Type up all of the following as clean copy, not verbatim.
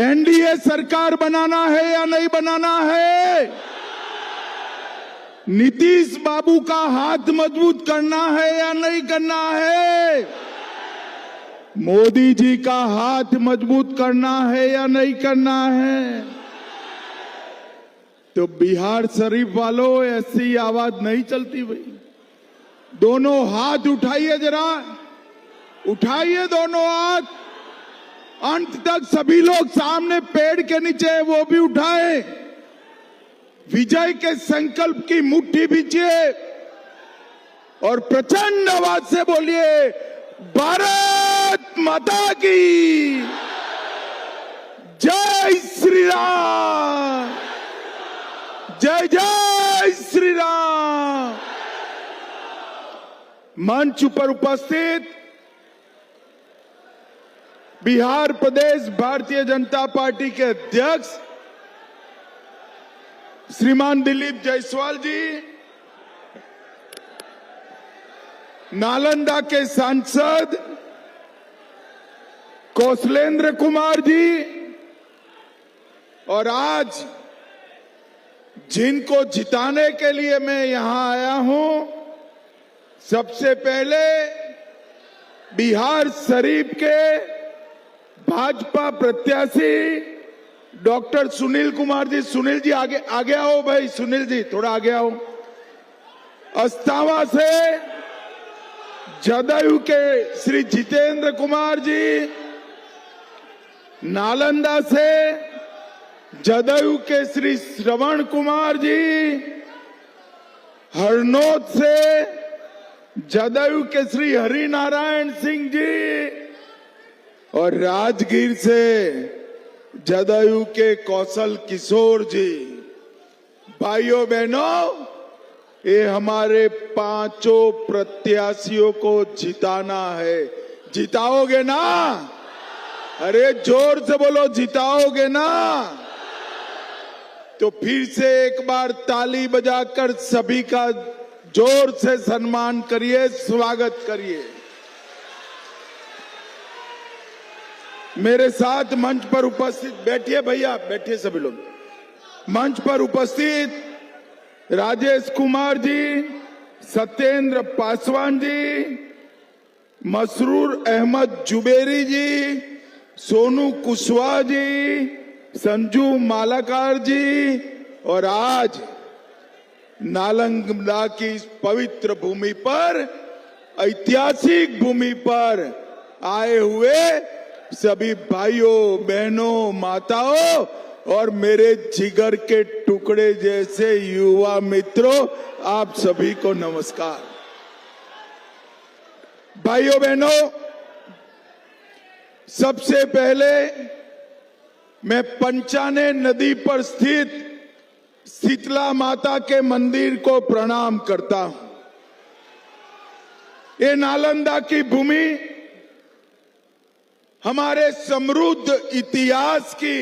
NDA सरकार बनाना है या नहीं बनाना है? नीतीश बाबू का हाथ मजबूत करना है या नहीं करना है? मोदी जी का हाथ मजबूत करना है या नहीं करना है? तो बिहार शरीफ वालों, ऐसी आवाज नहीं चलती भाई। दोनों हाथ उठाइए, जरा उठाइए दोनों हाथ। अंत तक सभी लोग सामने पेड़ के नीचे वो भी उठाए। विजय के संकल्प की मुट्ठी बीचिए और प्रचंड आवाज से बोलिए, भारत माता की जय श्री राम, जय जय श्री राम। मंच पर उपस्थित बिहार प्रदेश भारतीय जनता पार्टी के अध्यक्ष श्रीमान दिलीप जायसवाल जी, नालंदा के सांसद कौशलेंद्र कुमार जी, और आज जिनको जिताने के लिए मैं यहां आया हूं, सबसे पहले बिहार शरीफ के भाजपा प्रत्याशी डॉक्टर सुनील कुमार जी। सुनील जी आगे आओ भाई, सुनील जी थोड़ा आगे आओ। अस्तावा से जदयू के श्री जितेंद्र कुमार जी, नालंदा से जदयू के श्री श्रवण कुमार जी, हरनौत से जदयू के श्री हरिनारायण सिंह जी, और राजगीर से जदयू के कौशल किशोर जी। भाइयों बहनों, ये हमारे पांचों प्रत्याशियों को जिताना है। जिताओगे ना? अरे जोर से बोलो, जिताओगे ना? तो फिर से एक बार ताली बजाकर सभी का जोर से सम्मान करिए, स्वागत करिए। मेरे साथ मंच पर उपस्थित, बैठिए भैया, बैठिए सभी लोग। मंच पर उपस्थित राजेश कुमार जी, सत्येंद्र पासवान जी, मसरूर अहमद जुबेरी जी, सोनू कुशवाहा जी, संजू मालाकार जी, और आज नालंदा की इस पवित्र भूमि पर, ऐतिहासिक भूमि पर आए हुए सभी भाइयों बहनों, माताओं और मेरे जिगर के टुकड़े जैसे युवा मित्रों, आप सभी को नमस्कार। भाइयों बहनों, सबसे पहले मैं पंचाने नदी पर स्थित शीतला माता के मंदिर को प्रणाम करता हूं। ये नालंदा की भूमि हमारे समृद्ध इतिहास की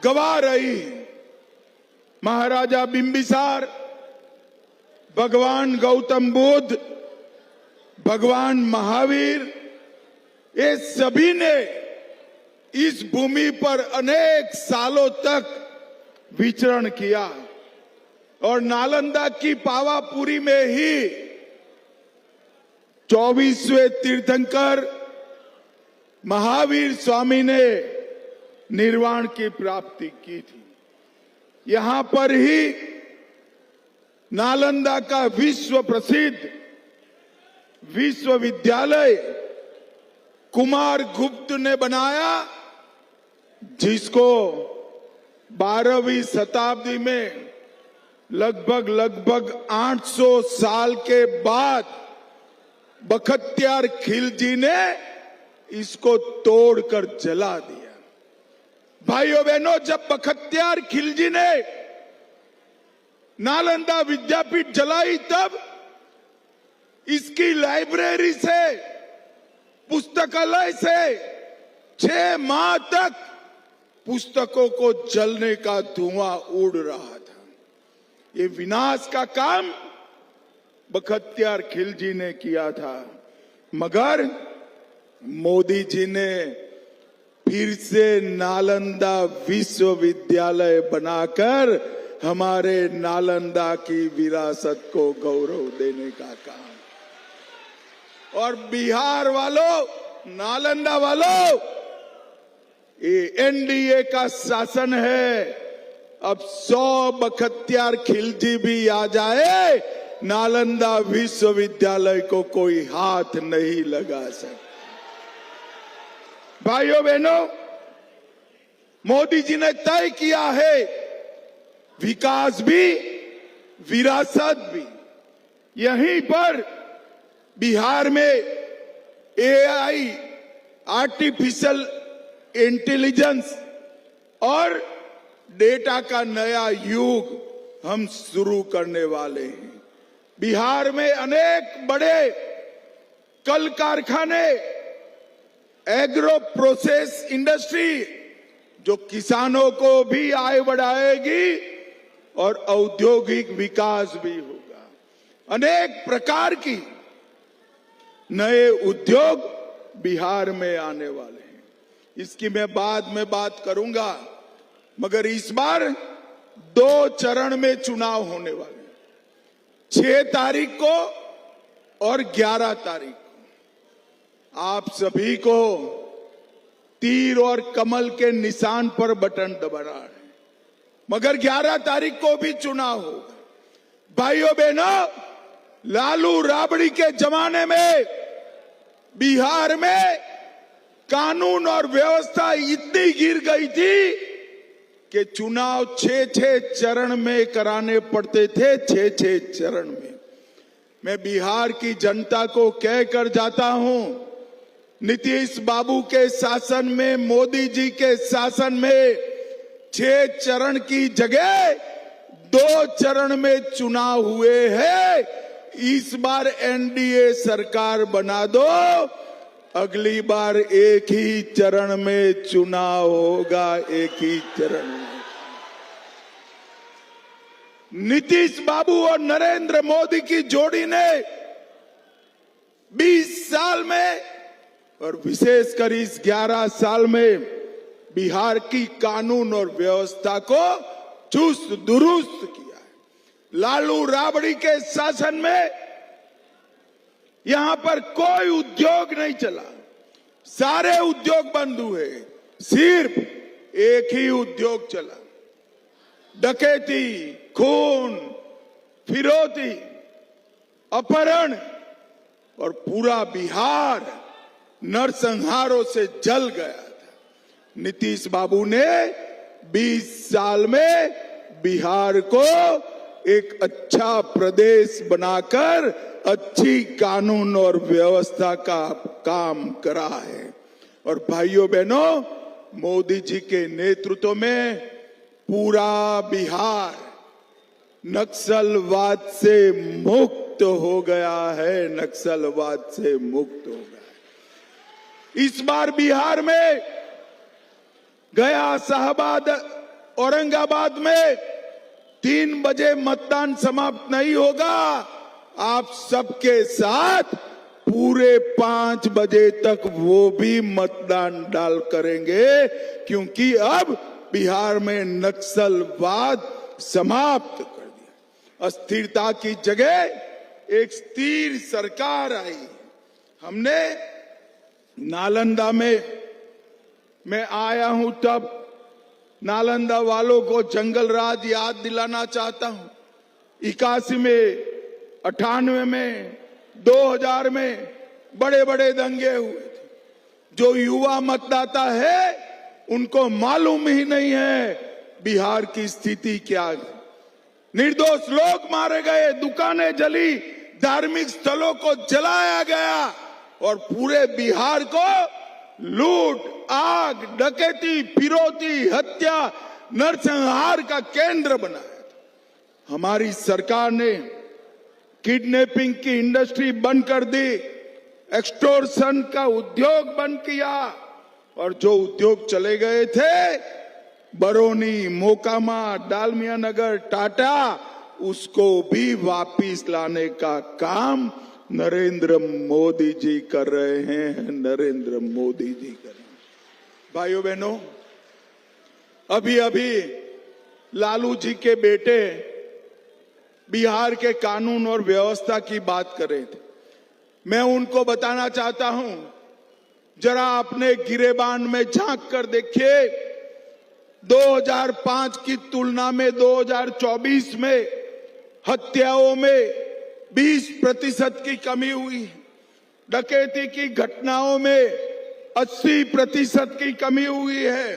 गवाह रही। महाराजा बिंबिसार, भगवान गौतम बुद्ध, भगवान महावीर, ये सभी ने इस भूमि पर अनेक सालों तक विचरण किया, और नालंदा की पावापुरी में ही 24वें तीर्थंकर महावीर स्वामी ने निर्वाण की प्राप्ति की थी। यहां पर ही नालंदा का विश्व प्रसिद्ध विश्वविद्यालय कुमार गुप्त ने बनाया, जिसको 12वीं शताब्दी में लगभग 800 साल के बाद बख्तियार खिलजी ने इसको तोड़कर जला दिया। भाइयों बहनों, जब बख्तियार खिलजी ने नालंदा विद्यापीठ जलाई, तब इसकी लाइब्रेरी से, पुस्तकालय से 6 माह तक पुस्तकों को जलने का धुआं उड़ रहा था। ये विनाश का काम बख्तियार खिलजी ने किया था, मगर मोदी जी ने फिर से नालंदा विश्वविद्यालय बनाकर हमारे नालंदा की विरासत को गौरव देने का काम। और बिहार वालों, नालंदा वालों, ये एनडीए का शासन है। अब 100 बख्तियार खिलजी भी आ जाए, नालंदा विश्वविद्यालय को कोई हाथ नहीं लगा सकता। भाइयों बहनों, मोदी जी ने तय किया है विकास भी विरासत भी। यहीं पर बिहार में एआई, आर्टिफिशियल इंटेलिजेंस और डेटा का नया युग हम शुरू करने वाले हैं। बिहार में अनेक बड़े कल कारखाने, एग्रो प्रोसेस इंडस्ट्री जो किसानों को भी आय बढ़ाएगी और औद्योगिक विकास भी होगा। अनेक प्रकार की नए उद्योग बिहार में आने वाले हैं। इसकी मैं बाद में बात करूंगा, मगर इस बार 2 चरण में चुनाव होने वाले हैं, 6 तारीख को और 11 तारीख को। आप सभी को तीर और कमल के निशान पर बटन दबाना है, मगर 11 तारीख को भी चुनाव होगा। भाइयों बहनों, लालू राबड़ी के जमाने में बिहार में कानून और व्यवस्था इतनी गिर गई थी कि चुनाव 6-6 चरण में कराने पड़ते थे, 6-6 चरण में। मैं बिहार की जनता को कहकर जाता हूं, नीतीश बाबू के शासन में, मोदी जी के शासन में 6 चरण की जगह 2 चरण में चुनाव हुए हैं। इस बार एनडीए सरकार बना दो, अगली बार एक ही चरण में चुनाव होगा, एक ही चरण में। नीतीश बाबू और नरेंद्र मोदी की जोड़ी ने 20 साल में और विशेषकर इस 11 साल में बिहार की कानून और व्यवस्था को चुस्त दुरुस्त किया है। लालू राबड़ी के शासन में यहां पर कोई उद्योग नहीं चला, सारे उद्योग बंद हुए, सिर्फ एक ही उद्योग चला, डकैती, खून, फिरौती, अपहरण, और पूरा बिहार नरसंहारों से जल गया था। नीतीश बाबू ने 20 साल में बिहार को एक अच्छा प्रदेश बनाकर अच्छी कानून और व्यवस्था का काम करा है। और भाइयों बहनों, मोदी जी के नेतृत्व में पूरा बिहार नक्सलवाद से मुक्त हो गया है, नक्सलवाद से मुक्त हो गया है। इस बार बिहार में गया, शाहबाद, औरंगाबाद में 3 बजे मतदान समाप्त नहीं होगा। आप सबके साथ पूरे 5 बजे तक वो भी मतदान डाल करेंगे, क्योंकि अब बिहार में नक्सलवाद समाप्त कर दिया। अस्थिरता की जगह एक स्थिर सरकार आई। हमने नालंदा में मैं आया हूं, तब नालंदा वालों को जंगल राज याद दिलाना चाहता हूं। 81 में, 98 में, 2000 में बड़े बड़े दंगे हुए थे। जो युवा मतदाता है उनको मालूम ही नहीं है बिहार की स्थिति क्या है। निर्दोष लोग मारे गए, दुकानें जली, धार्मिक स्थलों को जलाया गया और पूरे बिहार को लूट, आग, डकैती, फिरौती, हत्या, नरसंहार का केंद्र बनाया था। हमारी सरकार ने किडनैपिंग की इंडस्ट्री बंद कर दी, एक्सटॉर्शन का उद्योग बंद किया, और जो उद्योग चले गए थे बरौनी, मोकामा, डालमिया नगर, टाटा, उसको भी वापिस लाने का काम नरेंद्र मोदी जी कर रहे हैं, नरेंद्र मोदी जी कर रहे हैं। भाइयों बहनों, अभी अभी लालू जी के बेटे बिहार के कानून और व्यवस्था की बात कर रहे थे। मैं उनको बताना चाहता हूं, जरा अपने गिरेबान में झांक कर देखिए। 2005 की तुलना में 2024 में हत्याओं में 20% की कमी हुई है। डकैती की घटनाओं में 80% की कमी हुई है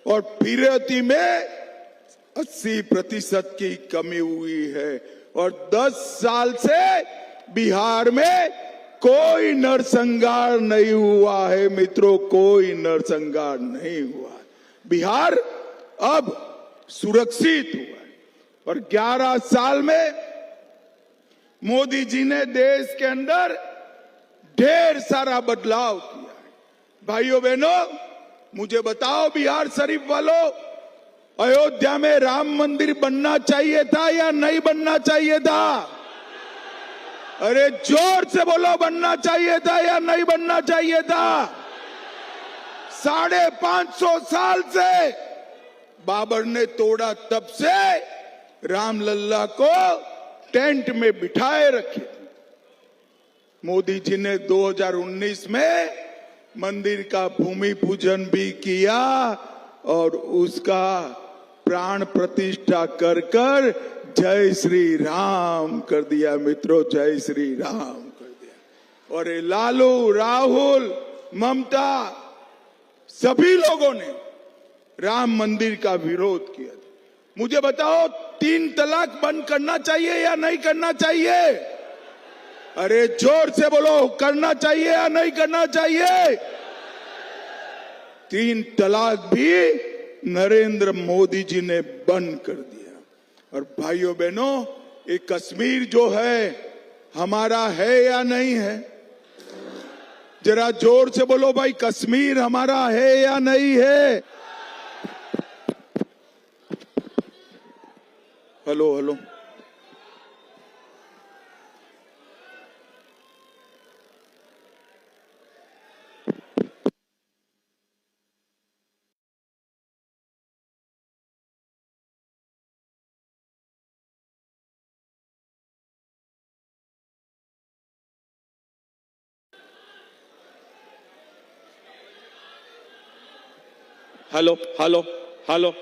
और फिरौती में 80% की कमी हुई है। और 10 साल से बिहार में कोई नरसंहार नहीं हुआ है मित्रों, कोई नरसंहार नहीं हुआ। बिहार अब सुरक्षित हुआ है और 11 साल में मोदी जी ने देश के अंदर ढेर सारा बदलाव किया है। भाइयों बहनों, मुझे बताओ बिहार शरीफ वालों, अयोध्या में राम मंदिर बनना चाहिए था या नहीं बनना चाहिए था? अरे जोर से बोलो, बनना चाहिए था या नहीं बनना चाहिए था? 550 साल से बाबर ने तोड़ा, तब से रामलल्ला को टेंट में बिठाए रखे। मोदी जी ने 2019 में मंदिर का भूमि पूजन भी किया और उसका प्राण प्रतिष्ठा कर कर जय श्री राम कर दिया मित्रों, जय श्री राम कर दिया। और ये लालू, राहुल, ममता, सभी लोगों ने राम मंदिर का विरोध किया। मुझे बताओ, 3 तलाक बंद करना चाहिए या नहीं करना चाहिए? अरे जोर से बोलो, करना चाहिए या नहीं करना चाहिए? 3 तलाक भी नरेंद्र मोदी जी ने बंद कर दिया। और भाइयों बहनों, ये कश्मीर जो है हमारा है या नहीं है? जरा जोर से बोलो भाई, कश्मीर हमारा है या नहीं है? Hello hello, hello hello hello,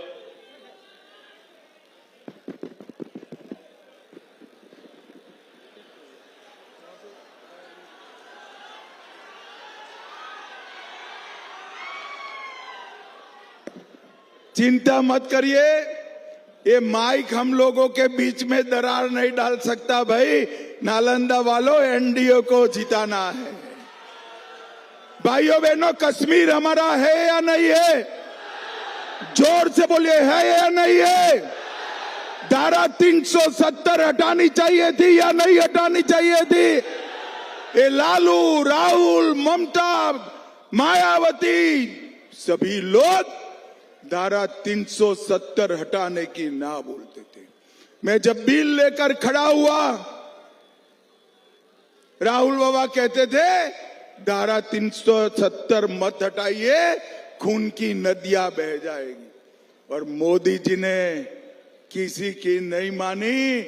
चिंता मत करिए, ये माइक हम लोगों के बीच में दरार नहीं डाल सकता भाई। नालंदा वालों, एनडीए को जिताना है। भाइयों बहनों, कश्मीर हमारा है या नहीं है? जोर से बोलिए, है या नहीं है? धारा 370 हटानी चाहिए थी या नहीं हटानी चाहिए थी? ये लालू, राहुल, ममता, मायावती सभी लोग धारा 370 हटाने की ना बोलते थे। मैं जब बिल लेकर खड़ा हुआ, राहुल बाबा कहते थे धारा 370 मत हटाइए, खून की नदियां बह जाएगी। और मोदी जी ने किसी की नहीं मानी,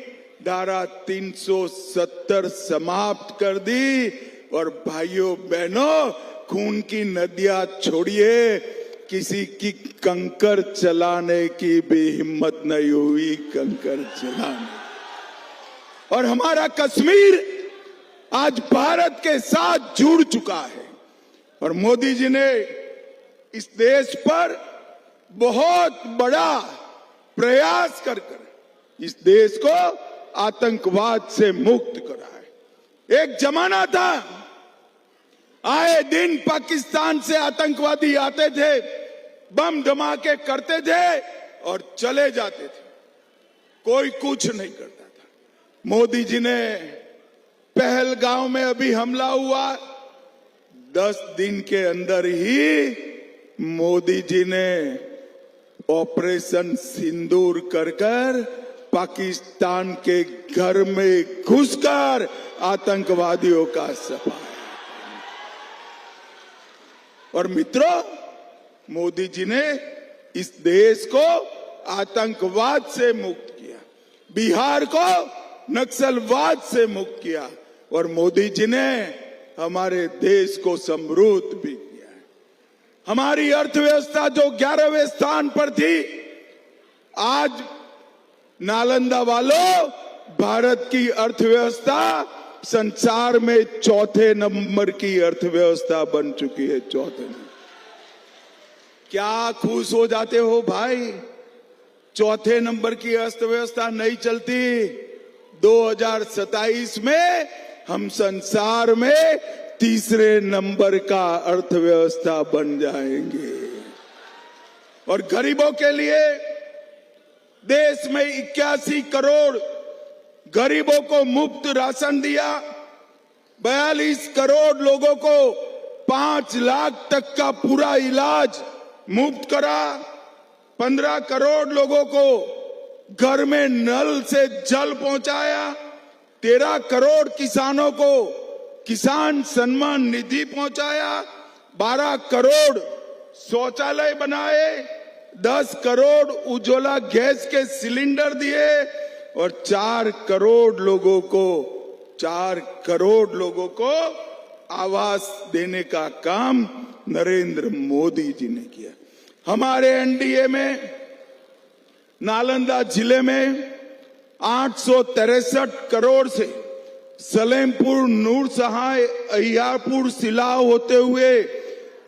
धारा 370 समाप्त कर दी। और भाइयों बहनों, खून की नदियां छोड़िए, किसी की कंकर चलाने की भी हिम्मत नहीं हुई, कंकर चलाने। और हमारा कश्मीर आज भारत के साथ जुड़ चुका है। और मोदी जी ने इस देश पर बहुत बड़ा प्रयास कर इस देश को आतंकवाद से मुक्त करा है। एक जमाना था, आए दिन पाकिस्तान से आतंकवादी आते थे, बम धमाके करते थे और चले जाते थे, कोई कुछ नहीं करता था। मोदी जी ने पहलगांव में अभी हमला हुआ, 10 दिन के अंदर ही मोदी जी ने ऑपरेशन सिंदूर कर कर पाकिस्तान के घर में घुसकर आतंकवादियों का सफाया। और मित्रों, मोदी जी ने इस देश को आतंकवाद से मुक्त किया, बिहार को नक्सलवाद से मुक्त किया और मोदी जी ने हमारे देश को समृद्ध भी किया है। हमारी अर्थव्यवस्था जो 11वें स्थान पर थी, आज नालंदा वालों, भारत की अर्थव्यवस्था संसार में चौथे नंबर की अर्थव्यवस्था बन चुकी है। चौथे नंबर। क्या खुश हो जाते हो भाई? चौथे नंबर की अर्थव्यवस्था नहीं चलती, 2027 में हम संसार में तीसरे नंबर का अर्थव्यवस्था बन जाएंगे। और गरीबों के लिए देश में 81 करोड़ गरीबों को मुफ्त राशन दिया, 42 करोड़ लोगों को 5 लाख तक का पूरा इलाज मुफ्त करा, 15 करोड़ लोगों को घर में नल से जल पहुंचाया, 13 करोड़ किसानों को किसान सम्मान निधि पहुंचाया, 12 करोड़ शौचालय बनाए, 10 करोड़ उज्ज्वला गैस के सिलेंडर दिए और 4 करोड़ लोगों को आवास देने का काम नरेंद्र मोदी जी ने किया। हमारे एनडीए में नालंदा जिले में 863 करोड़ से सलेमपुर, नूर सहाय, अहियापुर, सिलाव होते हुए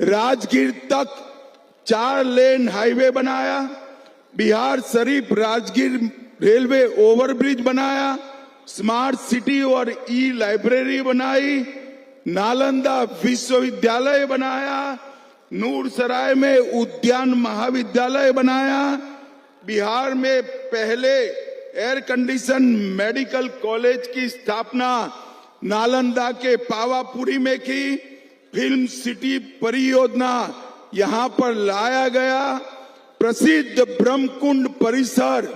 राजगीर तक 4 लेन हाईवे बनाया, बिहार शरीफ राजगीर रेलवे ओवरब्रिज बनाया, स्मार्ट सिटी और ई लाइब्रेरी बनाई, नालंदा विश्वविद्यालय बनाया, नूर सराय में उद्यान महाविद्यालय बनाया, बिहार में पहले एयर कंडीशन मेडिकल कॉलेज की स्थापना नालंदा के पावापुरी में की, फिल्म सिटी परियोजना यहां पर लाया गया, प्रसिद्ध ब्रह्मकुंड परिसर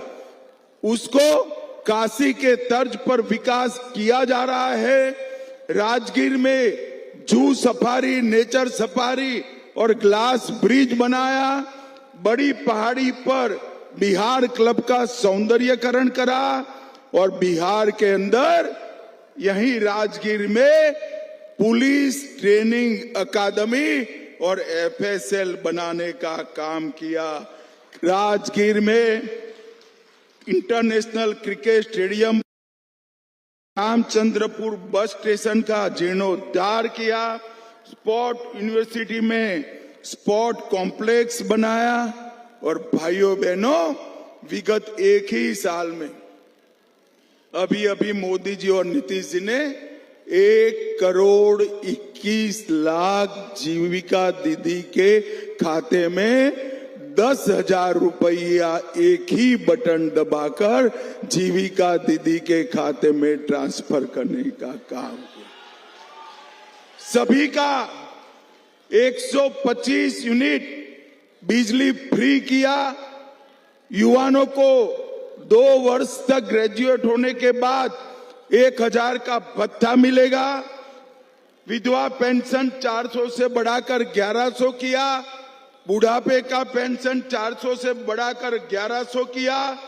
उसको काशी के तर्ज पर विकास किया जा रहा है, राजगीर में जू सफारी, नेचर सफारी और ग्लास ब्रिज बनाया, बड़ी पहाड़ी पर बिहार क्लब का सौंदर्यकरण करा और बिहार के अंदर यहीं राजगीर में पुलिस ट्रेनिंग अकादमी और एफएसएल बनाने का काम किया, राजगीर में international cricket stadium, Ramchandrapur bus station का जीर्णोद्धार किया, स्पोर्ट यूनिवर्सिटी में स्पोर्ट कॉम्प्लेक्स बनाया और भाइयों बहनों, विगत एक ही साल में अभी मोदी जी और नीतीश जी ने 1 करोड़ 21 लाख जीविका दीदी के खाते में 10,000 रुपया एक ही बटन दबाकर जीविका दीदी के खाते में ट्रांसफर करने का काम किया। सभी का 125 यूनिट बिजली फ्री किया, युवाओं को 2 वर्ष तक ग्रेजुएट होने के बाद 1,000 का भत्ता मिलेगा, विधवा पेंशन 400 से बढ़ाकर 1100 किया, बुढ़ापे का पेंशन 400 से बढ़ाकर 1100 किया,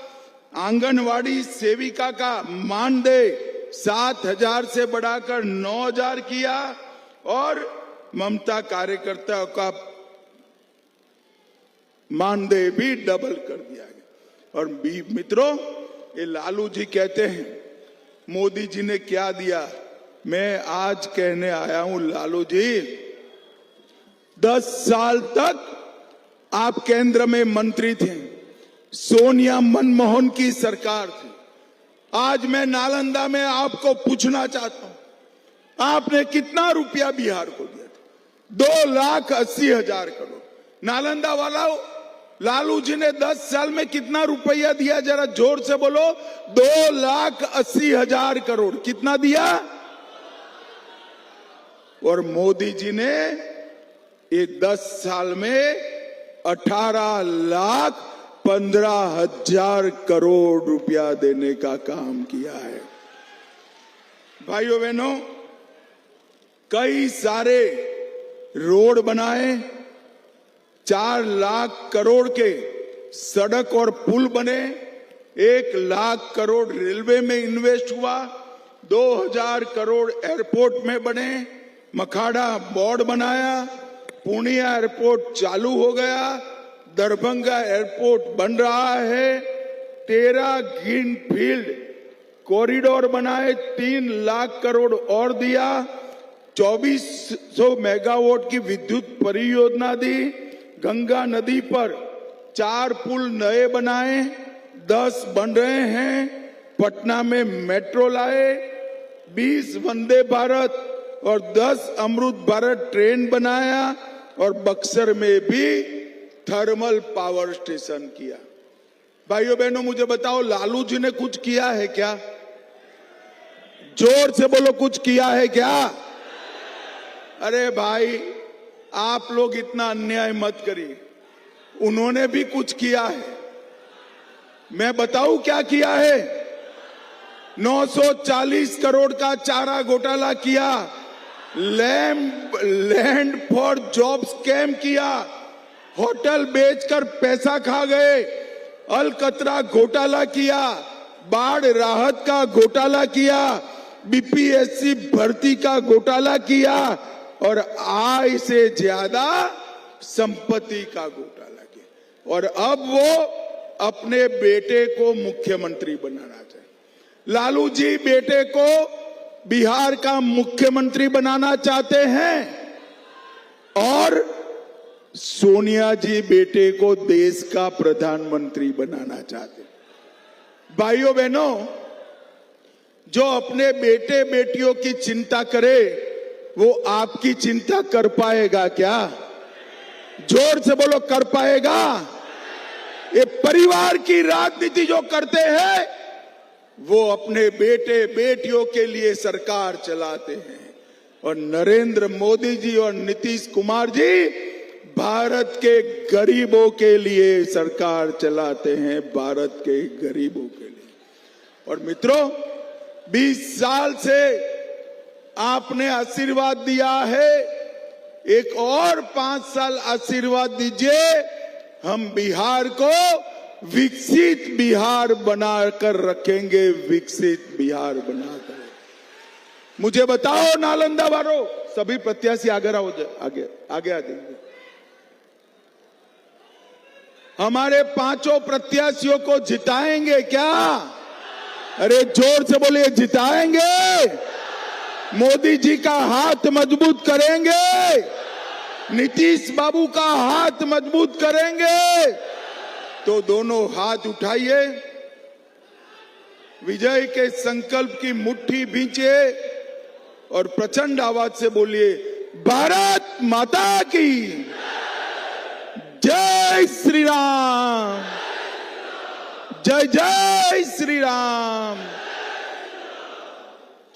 आंगनवाड़ी सेविका का मानदेय 7,000 से बढ़ाकर 9,000 किया और ममता कार्यकर्ता का मानदेय भी डबल कर दिया गया। और मित्रों, ये लालू जी कहते हैं मोदी जी ने क्या दिया, मैं आज कहने आया हूं लालू जी, 10 साल तक आप केंद्र में मंत्री थे, सोनिया मनमोहन की सरकार थी। आज मैं नालंदा में आपको पूछना चाहता हूं, आपने कितना रुपया बिहार को दिया था? 2,80,000 करोड़। नालंदा वाला लालू जी ने 10 साल में कितना रुपया दिया? जरा जोर से बोलो। 2,80,000 करोड़। कितना दिया? और मोदी जी ने ये 10 साल में 18,15,000 करोड़ रुपया देने का काम किया है। भाइयों बहनों, कई सारे रोड बनाए, 4 लाख करोड़ के सड़क और पुल बने, 1 लाख करोड़ रेलवे में इन्वेस्ट हुआ, 2000 करोड़ एयरपोर्ट में बने, मखाड़ा बोर्ड बनाया, पूर्णिया एयरपोर्ट चालू हो गया, दरभंगा एयरपोर्ट बन रहा है, 13 ग्रीन फील्ड कॉरिडोर बनाए, 3 लाख करोड़ और दिया, 2400 मेगावाट की विद्युत परियोजना दी, गंगा नदी पर 4 पुल नए बनाए, 10 बन रहे हैं, पटना में मेट्रो लाए, 20 वंदे भारत और 10 अमृत भारत ट्रेन बनाया और बक्सर में भी थर्मल पावर स्टेशन किया। भाइयों बहनों, मुझे बताओ, लालू जी ने कुछ किया है क्या? जोर से बोलो, कुछ किया है क्या? अरे भाई, आप लोग इतना अन्याय मत करिए, उन्होंने भी कुछ किया है। मैं बताऊं क्या किया है? 940 करोड़ का चारा घोटाला किया, लैंड फॉर जॉब स्कैम किया, होटल बेचकर पैसा खा गए, अलकतरा घोटाला किया, बाढ़ राहत का घोटाला किया, बीपीएससी भर्ती का घोटाला किया और आय से ज्यादा संपत्ति का घोटाला किया। और अब वो अपने बेटे को मुख्यमंत्री बनाना चाहे। लालू जी बेटे को बिहार का मुख्यमंत्री बनाना चाहते हैं और सोनिया जी बेटे को देश का प्रधानमंत्री बनाना चाहते हैं। भाइयों बहनों, जो अपने बेटे बेटियों की चिंता करे वो आपकी चिंता कर पाएगा क्या? जोर से बोलो, कर पाएगा? ये परिवार की राजनीति जो करते हैं वो अपने बेटे बेटियों के लिए सरकार चलाते हैं और नरेंद्र मोदी जी और नीतीश कुमार जी भारत के गरीबों के लिए सरकार चलाते हैं, भारत के गरीबों के लिए। और मित्रों, 20 साल से आपने आशीर्वाद दिया है, एक और 5 साल आशीर्वाद दीजिए, हम बिहार को विकसित बिहार बनाकर रखेंगे, विकसित बिहार बनाकर। मुझे बताओ नालंदा वालों, सभी प्रत्याशी आगे आओ, आगे आगे आ जाइए। हमारे 5 प्रत्याशियों को जिताएंगे क्या? अरे जोर से बोलिए, जिताएंगे? मोदी जी का हाथ मजबूत करेंगे, नीतीश बाबू का हाथ मजबूत करेंगे, तो दोनों हाथ उठाइए, विजय के संकल्प की मुट्ठी भींचिए और प्रचंड आवाज से बोलिए, भारत माता की जय श्री राम, जय जय श्री राम।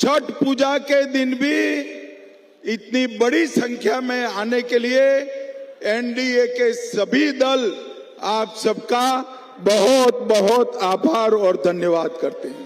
छठ पूजा के दिन भी इतनी बड़ी संख्या में आने के लिए एनडीए के सभी दल आप सबका बहुत बहुत आभार और धन्यवाद करते हैं।